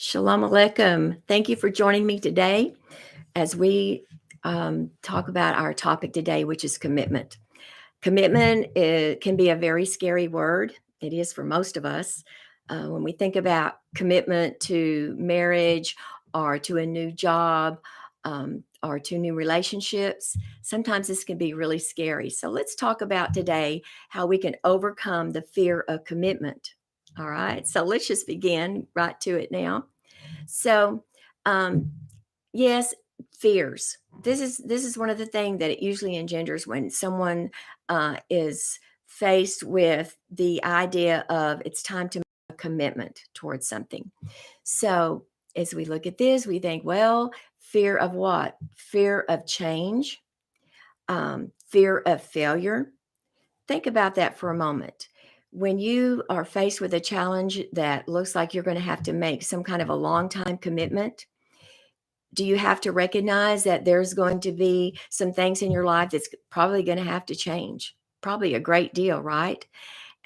Shalom Aleichem. Thank you for joining me today as we talk about our topic today, which is commitment. Can be a very scary word. It is for most of us. When we think about commitment to marriage or to a new job or to new relationships, sometimes this can be really scary. So let's talk about today how we can overcome the fear of commitment. All right, so let's just begin right to it now. So, um, yes, fears. This is one of the things that it usually engenders when someone is faced with the idea of it's time to make a commitment towards something. So, as we look at this, we think, well, fear of what? Fear of change, fear of failure. Think about that for a moment. When you are faced with a challenge that looks like you're going to have to make some kind of a long time commitment, do you have to recognize that there's going to be some things in your life that's probably going to have to change? Probably a great deal, right?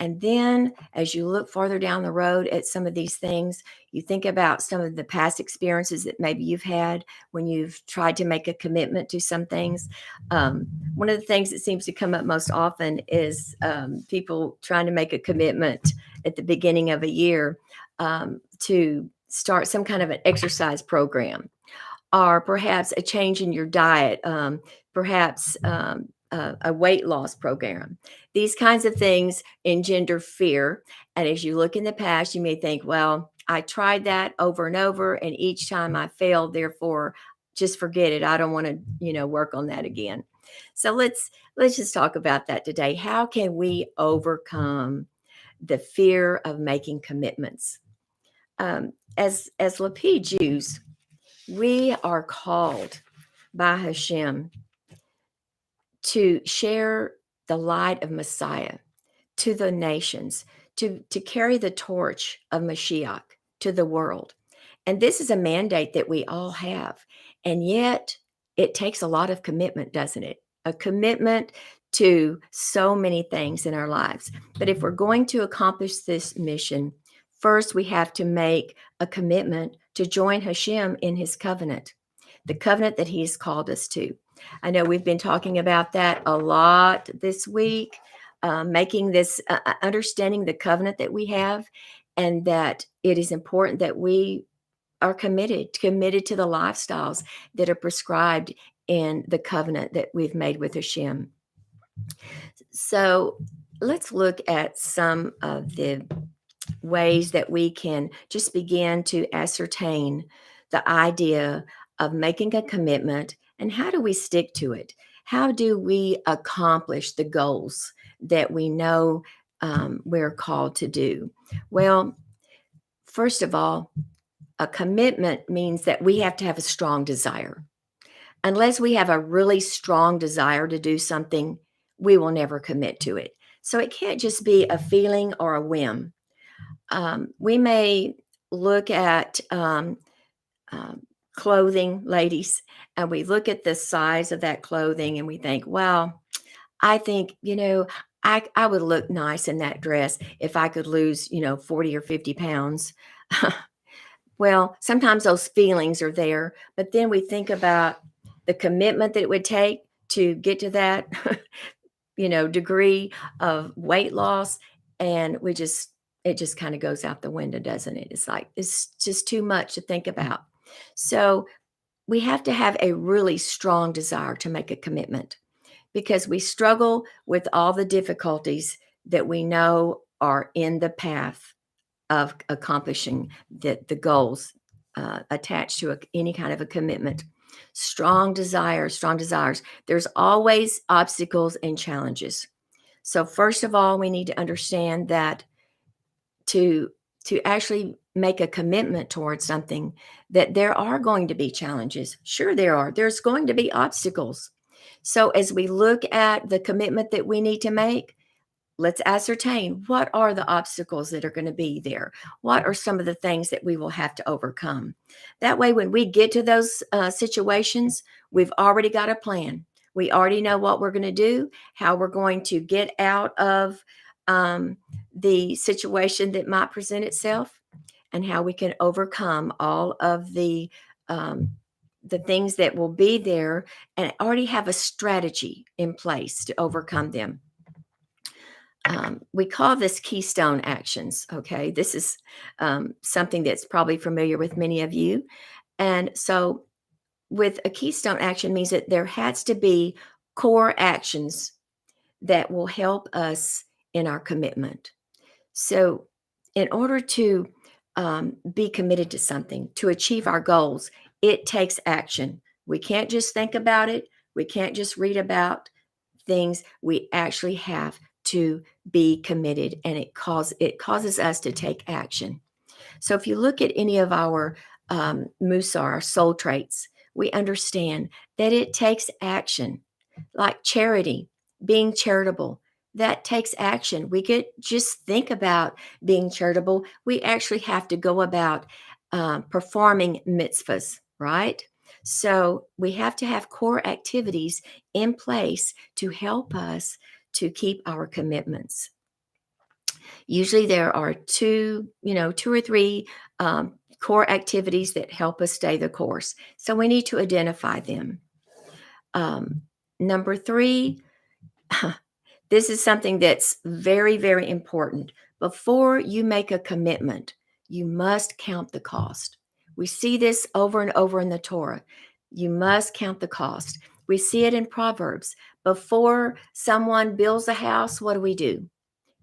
And then as you look farther down the road at some of these things, you think about some of the past experiences that maybe you've had when you've tried to make a commitment to some things. One of the things that seems to come up most often is people trying to make a commitment at the beginning of a year to start some kind of an exercise program, or perhaps a change in your diet, perhaps a weight loss program. These kinds of things engender fear. And as you look in the past, you may think, well, I tried that over and over, and each time I failed, therefore, just forget it. I don't want to, work on that again. So let's just talk about that today. How can we overcome the fear of making commitments? As Lapid Jews, we are called by HaShem to share the light of Messiah to the nations, to carry the torch of Moshiach to the world. And this is a mandate that we all have. And yet it takes a lot of commitment, doesn't it? A commitment to so many things in our lives. But if we're going to accomplish this mission, first we have to make a commitment to join HaShem in his covenant, the covenant that he has called us to. I know we've been talking about that a lot this week, making this, understanding the covenant that we have, and that it is important that we are committed to the lifestyles that are prescribed in the covenant that we've made with Hashem. So let's look at some of the ways that we can just begin to ascertain the idea of making a commitment, and how do we stick to it? How do we accomplish the goals that we know we're called to do? Well, first of all, a commitment means that we have to have a strong desire. Unless we have a really strong desire to do something, we will never commit to it. So it can't just be a feeling or a whim. We may look at clothing, ladies, and we look at the size of that clothing and we think, well, I think, I would look nice in that dress if I could lose, 40 or 50 pounds. Well, sometimes those feelings are there, but then we think about the commitment that it would take to get to that, degree of weight loss. And it just kind of goes out the window, doesn't it? It's like, it's just too much to think about. So we have to have a really strong desire to make a commitment, because we struggle with all the difficulties that we know are in the path of accomplishing the goals attached to any kind of a commitment. Strong desires. There's always obstacles and challenges. So first of all, we need to understand that to actually make a commitment towards something, that there are going to be challenges. Sure, there are. There's going to be obstacles. So as we look at the commitment that we need to make, let's ascertain what are the obstacles that are going to be there. What are some of the things that we will have to overcome? That way, when we get to those situations, we've already got a plan. We already know what we're going to do, how we're going to get out of the situation that might present itself. and how we can overcome all of the things that will be there, and already have a strategy in place to overcome them. We call this keystone actions. Okay, this is something that's probably familiar with many of you. And so, with a keystone action means that there has to be core actions that will help us in our commitment. So, in order to be committed to something, to achieve our goals, it takes action. We can't just think about it. We can't just read about things. We actually have to be committed, and it causes us to take action. So, if you look at any of our Mussar, our soul traits, we understand that it takes action, like charity, being charitable. That takes action. We could just think about being charitable. We actually have to go about performing mitzvahs, right? So we have to have core activities in place to help us to keep our commitments. Usually there are two or three core activities that help us stay the course. So we need to identify them. Number three, this is something that's very, very important. Before you make a commitment, you must count the cost. We see this over and over in the Torah. You must count the cost. We see it in Proverbs. Before someone builds a house, what do?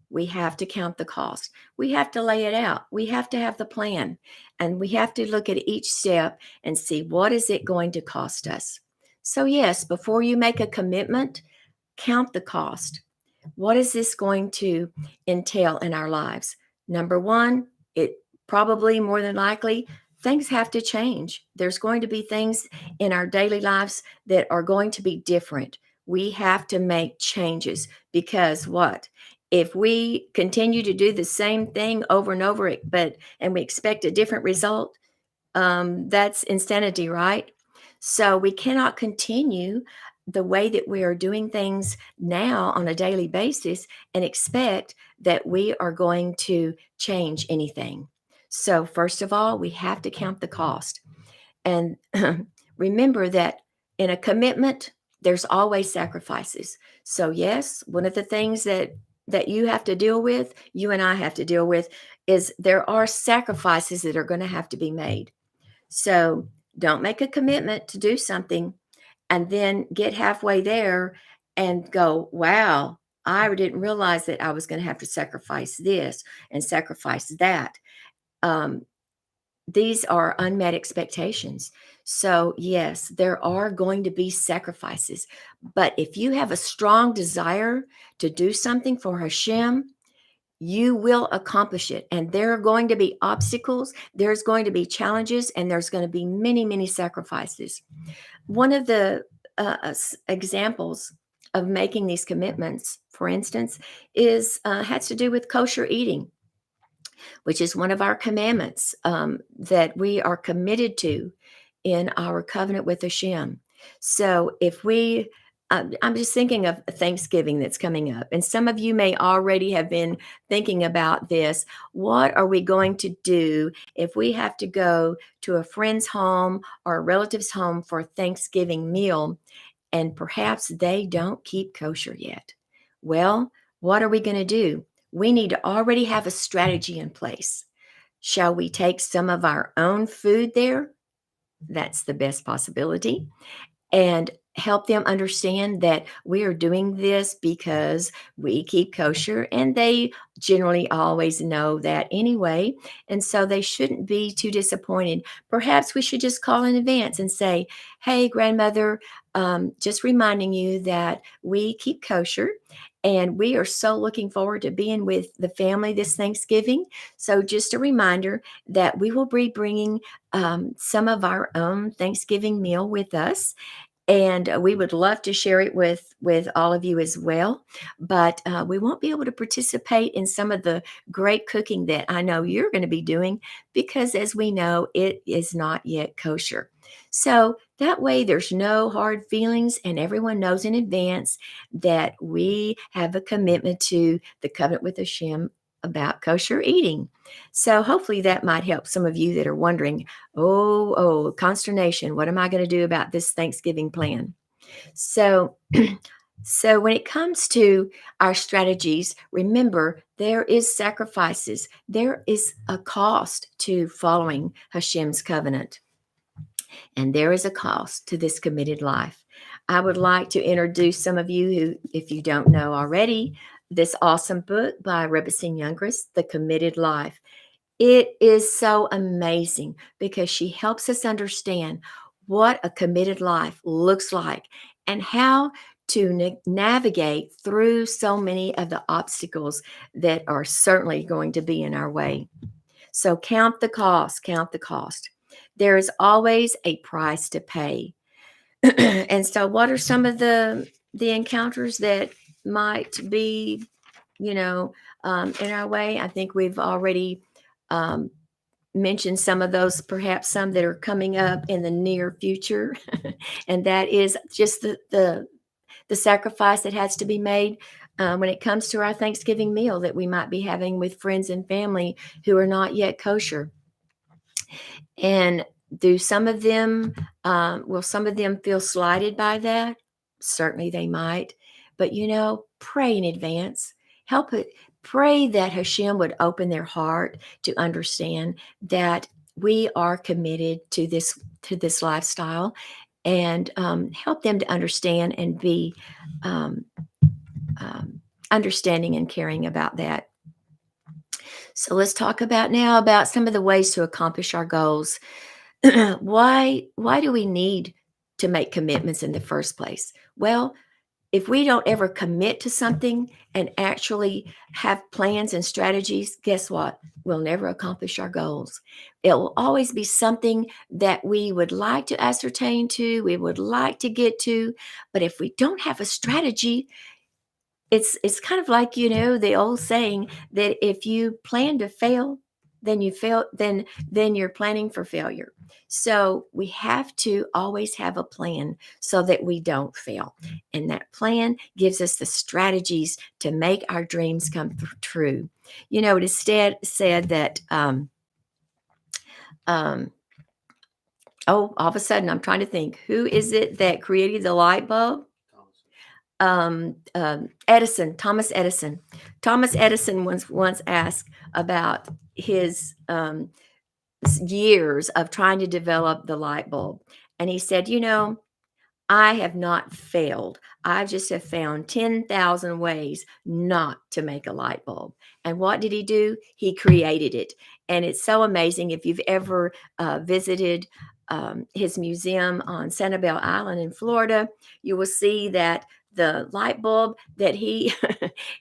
We have to count the cost. We have to lay it out. We have to have the plan. And we have to look at each step and see, what is it going to cost us? So yes, before you make a commitment, count the cost. What is this going to entail in our lives? Number one, it probably more than likely, things have to change. There's going to be things in our daily lives that are going to be different. We have to make changes, because what? If we continue to do the same thing over and over, and we expect a different result, that's insanity, right? So we cannot continue the way that we are doing things now on a daily basis and expect that we are going to change anything. So first of all, we have to count the cost. And remember that in a commitment, there's always sacrifices. So yes, one of the things that you have to deal with, you and I have to deal with, is there are sacrifices that are going to have to be made. So don't make a commitment to do something and then get halfway there and go, wow, I didn't realize that I was going to have to sacrifice this and sacrifice that. These are unmet expectations. So yes, there are going to be sacrifices. But if you have a strong desire to do something for HaShem, you will accomplish it. And there are going to be obstacles, there's going to be challenges, and there's going to be many, many sacrifices. One of the examples of making these commitments, for instance, has to do with kosher eating, which is one of our commandments that we are committed to in our covenant with Hashem. So if I'm just thinking of Thanksgiving that's coming up, and some of you may already have been thinking about this. What are we going to do if we have to go to a friend's home or a relative's home for a Thanksgiving meal, and perhaps they don't keep kosher yet? Well, what are we going to do? We need to already have a strategy in place. Shall we take some of our own food there? That's the best possibility. And help them understand that we are doing this because we keep kosher, and they generally always know that anyway. And so they shouldn't be too disappointed. Perhaps we should just call in advance and say, hey, grandmother, just reminding you that we keep kosher, and we are so looking forward to being with the family this Thanksgiving. So just a reminder that we will be bringing some of our own Thanksgiving meal with us. And we would love to share it with all of you as well. But we won't be able to participate in some of the great cooking that I know you're going to be doing, because as we know, it is not yet kosher. So that way there's no hard feelings, and everyone knows in advance that we have a commitment to the covenant with Hashem about kosher eating. So hopefully that might help some of you that are wondering, consternation. What am I going to do about this Thanksgiving plan? So, so when it comes to our strategies, remember there is sacrifices. There is a cost to following Hashem's covenant, and there is a cost to this committed life. I would like to introduce some of you who, if you don't know already, this awesome book by Rebbe Youngrist, The Committed Life. It is so amazing because she helps us understand what a committed life looks like and how to navigate through so many of the obstacles that are certainly going to be in our way. So count the cost, count the cost. There is always a price to pay. And so what are some of the encounters that might be, in our way? I think we've already mentioned some of those, perhaps some that are coming up in the near future. And that is just the sacrifice that has to be made when it comes to our Thanksgiving meal that we might be having with friends and family who are not yet kosher. And do some of them, will some of them feel slighted by that? Certainly they might. But, pray in advance. Help it. Pray that Hashem would open their heart to understand that we are committed to this lifestyle, and help them to understand and be understanding and caring about that. So let's talk about some of the ways to accomplish our goals. Why do we need to make commitments in the first place? Well, if we don't ever commit to something and actually have plans and strategies, guess what? We'll never accomplish our goals. It will always be something that we would like to ascertain to, we would like to get to, but if we don't have a strategy, it's kind of like, the old saying that if you plan to fail, then you fail, then you're planning for failure. So we have to always have a plan so that we don't fail. And that plan gives us the strategies to make our dreams come true. It is said that all of a sudden I'm trying to think, who is it that created the light bulb? Edison, Thomas Edison. Thomas Edison once asked about his years of trying to develop the light bulb. And he said, I have not failed. I just have found 10,000 ways not to make a light bulb. And what did he do? He created it. And it's so amazing. If you've ever visited his museum on Sanibel Island in Florida, you will see that the light bulb that he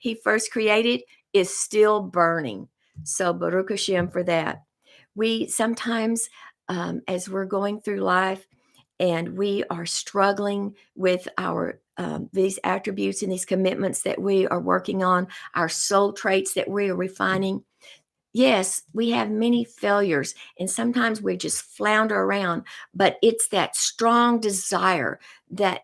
he first created is still burning. So Baruch HaShem for that. We sometimes, as we're going through life and we are struggling with our these attributes and these commitments that we are working on, our soul traits that we are refining, yes, we have many failures and sometimes we just flounder around, but it's that strong desire that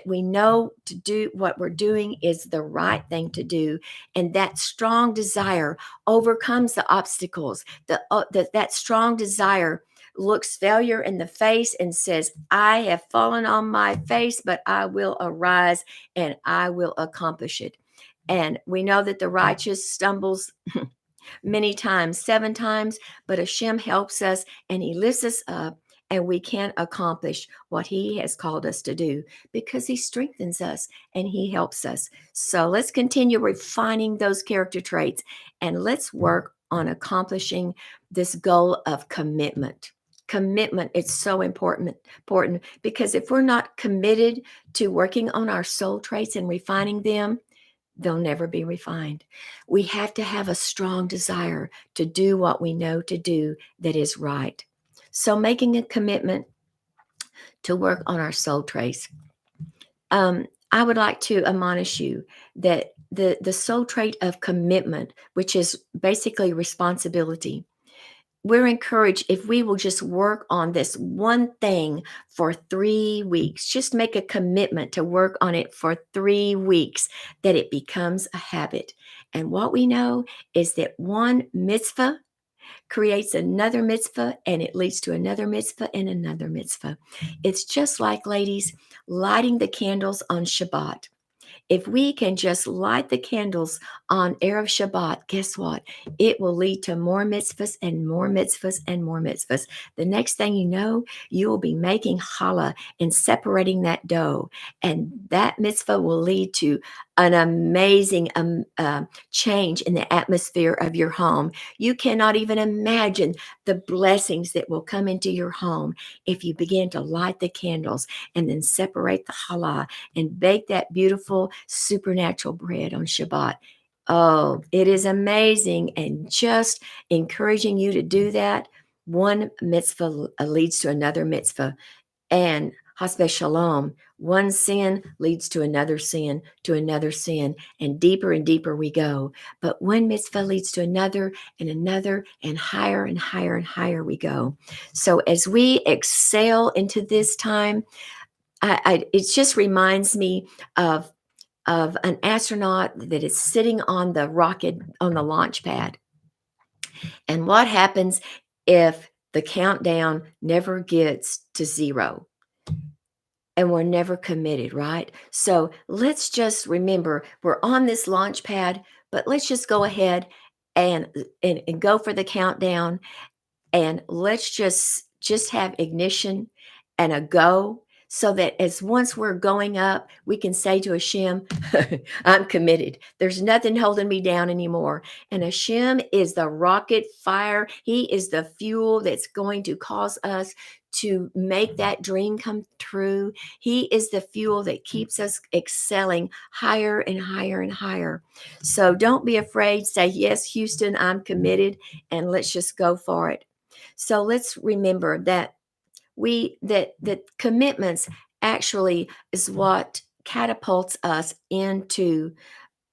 we know to do what we're doing is the right thing to do, and that strong desire overcomes the obstacles. That strong desire looks failure in the face and says, I have fallen on my face, but I will arise and I will accomplish it. And we know that the righteous stumbles many times, 7 times, but Hashem helps us and he lifts us up, and we can accomplish what he has called us to do because he strengthens us and he helps us. So let's continue refining those character traits, and let's work on accomplishing this goal of commitment. Commitment, it's so important because if we're not committed to working on our soul traits and refining them, they'll never be refined. We have to have a strong desire to do what we know to do that is right. So making a commitment to work on our soul traits. I would like to admonish you that the soul trait of commitment, which is basically responsibility, we're encouraged if we will just work on this one thing for 3 weeks, just make a commitment to work on it for 3 weeks, that it becomes a habit. And what we know is that one mitzvah creates another mitzvah, and it leads to another mitzvah and another mitzvah. It's just like, ladies, lighting the candles on Shabbat. If we can just light the candles on Erev Shabbat, guess what? It will lead to more mitzvahs and more mitzvahs and more mitzvahs. The next thing you know, you will be making challah and separating that dough. And that mitzvah will lead to an amazing change in the atmosphere of your home. You cannot even imagine the blessings that will come into your home if you begin to light the candles and then separate the challah and bake that beautiful supernatural bread on Shabbat. Oh, it is amazing, and just encouraging you to do that. One mitzvah leads to another mitzvah, and Hasbe Shalom, one sin leads to another sin, and deeper we go. But one mitzvah leads to another, and higher and higher and higher we go. So as we excel into this time, it just reminds me of an astronaut that is sitting on the rocket, on the launch pad. And what happens if the countdown never gets to 0? And we're never committed, right? So let's just remember we're on this launch pad, but let's just go ahead and go for the countdown, and let's just have ignition and a go, so that as once we're going up, we can say to HaShem, I'm committed. There's nothing holding me down anymore. And HaShem is the rocket fire. He is the fuel that's going to cause us to make that dream come true. He is the fuel that keeps us excelling higher and higher and higher. So don't be afraid. Say, yes, Houston, I'm committed, and let's just go for it. So let's remember that that commitments actually is what catapults us into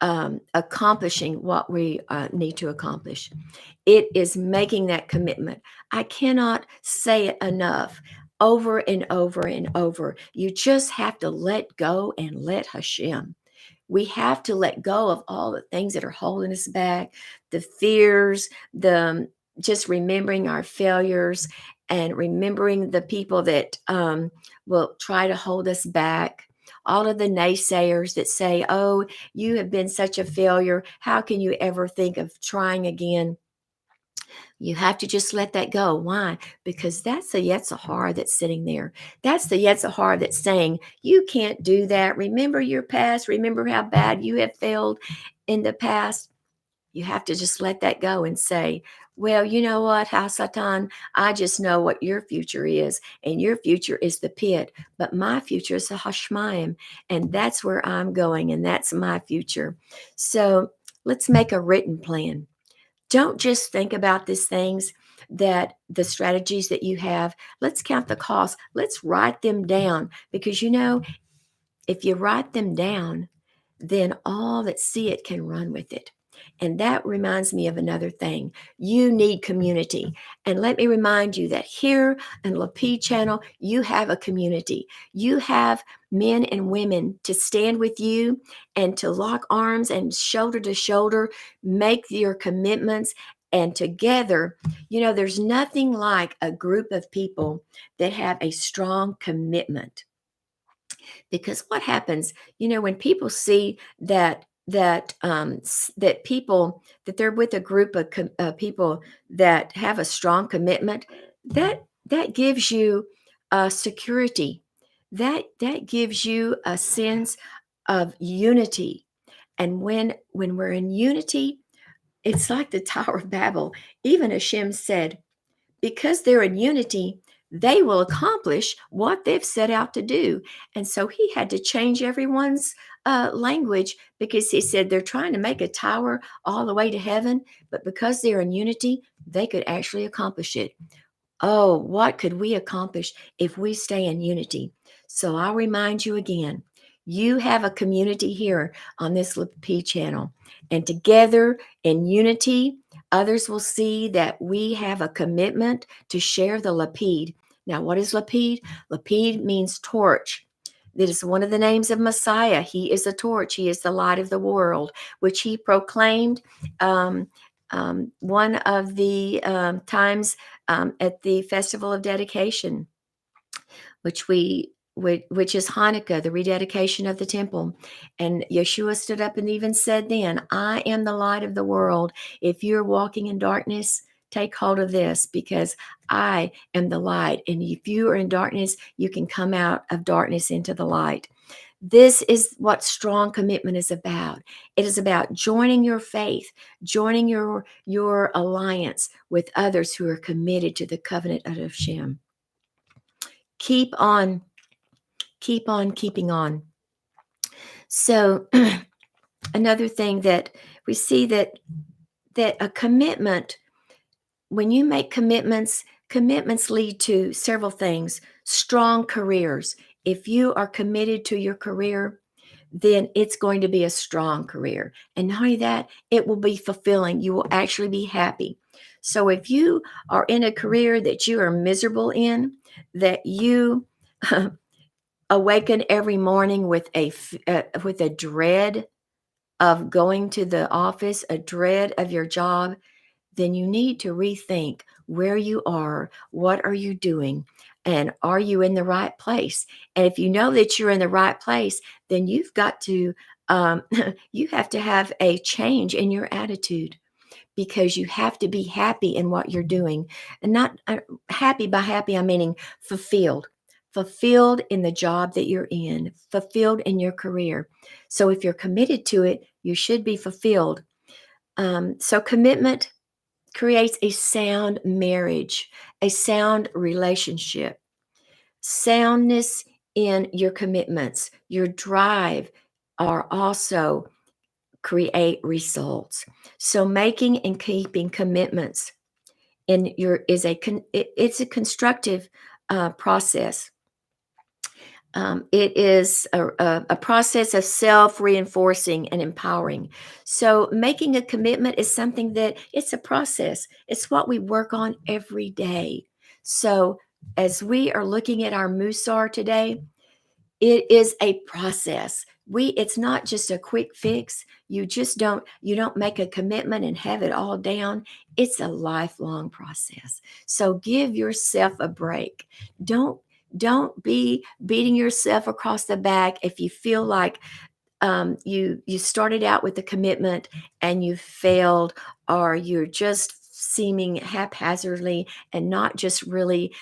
accomplishing what we need to accomplish. It is making that commitment. I cannot say it enough, over and over and over. You just have to let go and let HaShem. We have to let go of all the things that are holding us back, the fears, the just remembering our failures, and remembering the people that will try to hold us back. All of the naysayers that say, oh, you have been such a failure. How can you ever think of trying again? You have to just let that go. Why? Because that's the Yetzer Hara that's sitting there. That's the Yetzer Hara that's saying, you can't do that. Remember your past. Remember how bad you have failed in the past. You have to just let that go and say, well, you know what, Satan, I just know what your future is, and your future is the pit, but my future is the Hashmayim, and that's where I'm going, and that's my future. So let's make a written plan. Don't just think about these things, that the strategies that you have. Let's count the costs. Let's write them down, because if you write them down, then all that see it can run with it. And that reminds me of another thing. You need community. And let me remind you that here in Lapid Channel, you have a community. You have men and women to stand with you and to lock arms and shoulder to shoulder, make your commitments. And together, there's nothing like a group of people that have a strong commitment. Because what happens, when people see that people, that they're with a group of people that have a strong commitment, that gives you security. That gives you a sense of unity. And when we're in unity, it's like the Tower of Babel. Even HaShem said, because they're in unity, they will accomplish what they've set out to do. And so he had to change everyone's language, because he said they're trying to make a tower all the way to heaven, but because they're in unity, they could actually accomplish it. Oh, what could we accomplish if we stay in unity? So I'll remind you again, you have a community here on this Lapid channel, and together in unity, others will see that we have a commitment to share the Lapid. Now, what is Lapid? Lapid means torch. That is one of the names of Messiah. He is a torch. He is the light of the world, which he proclaimed one of the times at the Festival of Dedication, which is Hanukkah, the rededication of the temple. And Yeshua stood up and even said then, I am the light of the world. If you're walking in darkness, take hold of this, because I am the light. And if you are in darkness, you can come out of darkness into the light. This is what strong commitment is about. It is about joining your faith, joining your alliance with others who are committed to the covenant of HaShem. Keep on keeping on. So another thing that we see that a commitment, when you make commitments lead to several things. Strong careers. If you are committed to your career, then it's going to be a strong career. And not only that, it will be fulfilling. You will actually be happy. So if you are in a career that you are miserable in, that you awaken every morning with a dread of going to the office, a dread of your job, then you need to rethink where you are, what are you doing, and are you in the right place? And if you know that you're in the right place, then you've got to you have to have a change in your attitude, because you have to be happy in what you're doing. And not happy, by happy I'm meaning fulfilled in the job that you're in, fulfilled in your career. So if you're committed to it, you should be fulfilled. So commitment creates a sound marriage, a sound relationship, soundness in your commitments, your drive are also create results. So making and keeping commitments it's a constructive process. It is a process of self-reinforcing and empowering. So making a commitment is something that it's a process. It's what we work on every day. So as we are looking at our Mussar today, it is a process. It's not just a quick fix. You don't make a commitment and have it all down. It's a lifelong process. So give yourself a break. Don't be beating yourself across the back if you feel like you started out with a commitment and you failed, or you're just seeming haphazardly and not just really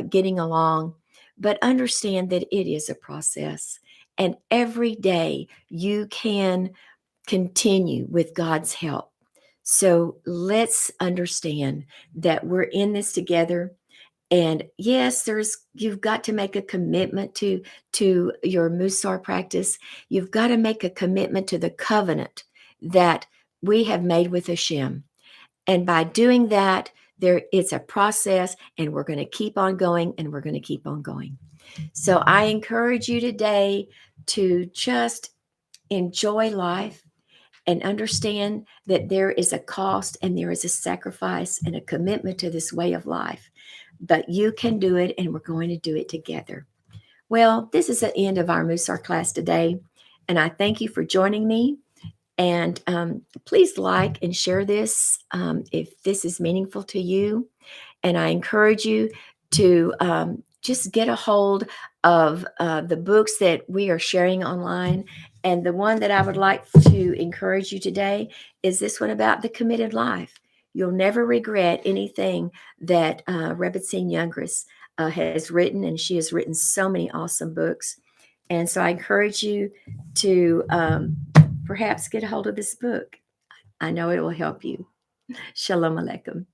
getting along. But understand that it is a process, and every day you can continue with God's help. So let's understand that we're in this together. And yes, you've got to make a commitment to your Mussar practice. You've got to make a commitment to the covenant that we have made with HaShem. And by doing that, it's a process, and we're going to keep on going, and we're going to keep on going. So I encourage you today to just enjoy life and understand that there is a cost and there is a sacrifice and a commitment to this way of life. But you can do it, and we're going to do it together. Well, this is the end of our Mussar class today, and I thank you for joining me. And please like and share this if this is meaningful to you. And I encourage you to just get a hold of the books that we are sharing online. And the one that I would like to encourage you today is this one about the committed life. You'll never regret anything that Rebbetzin Youngris has written, and she has written so many awesome books. And so I encourage you to perhaps get a hold of this book. I know it will help you. Shalom Aleichem.